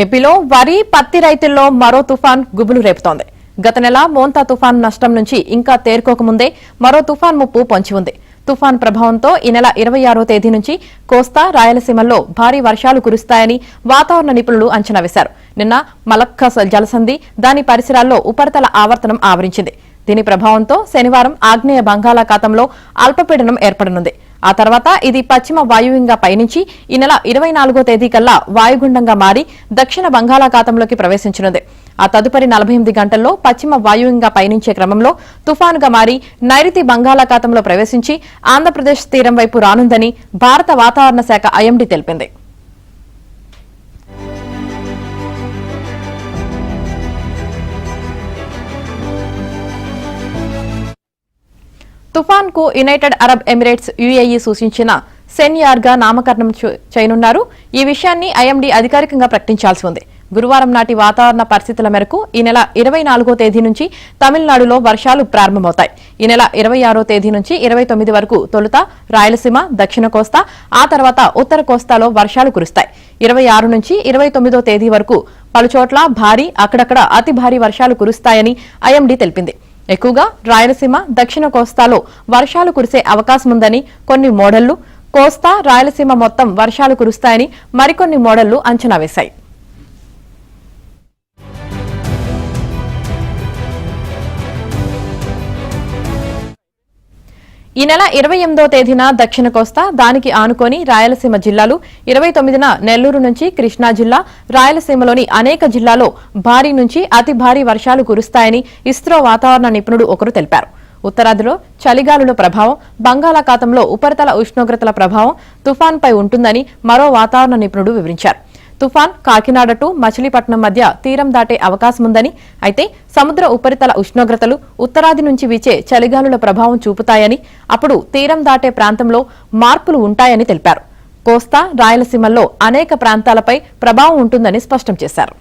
ఏపీలో వరి పత్తి రైతుల్లో మరో తుఫాన్ గుబులు రేపుతోంది. గత నెల మోంతా తుఫాన్ నష్టం నుంచి ఇంకా తేరుకోకముందే మరో తుఫాన్ ముప్పు పొంచి ఉంది. తుఫాన్ ప్రభావంతో ఈ నెల 26వ తేదీ నుంచి కోస్తా రాయలసీమల్లో భారీ వర్షాలు కురుస్తాయని వాతావరణ నిపుణులు అంచనా వేశారు. నిన్న మలక్క జలసంధి దాని పరిసరాల్లో ఉపరితల ఆవర్తనం ఆవరించింది. దీని ప్రభావంతో శనివారం ఆగ్నేయ బంగాళాఖాతంలో అల్పపీడనం ఏర్పడనుంది. ఆ తర్వాత ఇది పశ్చిమ వాయువ్యంగా పయనించి ఈ నెల 24వ తేదీ కల్లా వాయుగుండంగా మారి దక్షిణ బంగాళాఖాతంలోకి ప్రవేశించనుంది. ఆ తదుపరి 48 గంటల్లో పశ్చిమ వాయువ్యంగా పయనించే క్రమంలో తుఫానుగా మారి నైరుతి బంగాళాఖాతంలో ప్రవేశించి ఆంధ్రప్రదేశ్ తీరం వైపు రానుందని భారత వాతావరణ శాఖ ఐఎండీ తెలిపింది. తుఫాన్ కు యునైటెడ్ అరబ్ ఎమిరేట్స్ యుఏఈ సూచించిన సెన్యార్గా నామకరణం చేయనున్నారు. ఈ విషయాన్ని ఐఎండీ అధికారికంగా ప్రకటించాల్సి ఉంది. గురువారం నాటి వాతావరణ పరిస్థితుల మేరకు ఈ నెల 24వ తేదీ నుంచి తమిళనాడులో వర్షాలు ప్రారంభమవుతాయి. ఈ నెల 26వ తేదీ నుంచి 29 వరకు తొలుత రాయలసీమ, దక్షిణ కోస్తా, ఆ తర్వాత ఉత్తర కోస్తాలో వర్షాలు కురుస్తాయి. 26 నుంచి 29వ తేదీ వరకు పలుచోట్ల భారీ, అక్కడక్కడ అతి భారీ వర్షాలు కురుస్తాయని ఐఎండీ తెలిపింది. ఎక్కువగా రాయలసీమ, దక్షిణ కోస్తాలో వర్షాలు కురిసే అవకాశముందని కొన్ని మోడళ్లు, కోస్తా, రాయలసీమ మొత్తం వర్షాలు కురుస్తాయని మరికొన్ని మోడళ్లు అంచనా వేశాయి. ఈ నెల 28వ తేదీన దక్షిణ కోస్తా, దానికి ఆనుకొని రాయలసీమ జిల్లాలు, 29న నెల్లూరు నుంచి కృష్ణా జిల్లా, రాయలసీమలోని అనేక జిల్లాల్లో భారీ నుంచి అతి భారీ వర్షాలు కురుస్తాయని ఇస్రో వాతావరణ నిపుణుడు ఒకరు తెలిపారు. ఉత్తరాదిలో చలిగాలుల ప్రభావం, బంగాళాఖాతంలో ఉపరితల ఉష్ణోగ్రతల ప్రభావం తుఫాన్పై ఉంటుందని మరో వాతావరణ నిపుణుడు వివరించారు. తుఫాన్ కాకినాడ టు మచిలీపట్నం మధ్య తీరం దాటే అవకాశముందని, అయితే సముద్ర ఉపరితల ఉష్ణోగ్రతలు ఉత్తరాది నుంచి వీచే చలిగాలుల ప్రభావం చూపుతాయని, అప్పుడు తీరం దాటే ప్రాంతంలో మార్పులు ఉంటాయని తెలిపారు. కోస్తా, రాయలసీమల్లో అనేక ప్రాంతాలపై ప్రభావం ఉంటుందని స్పష్టం చేశారు.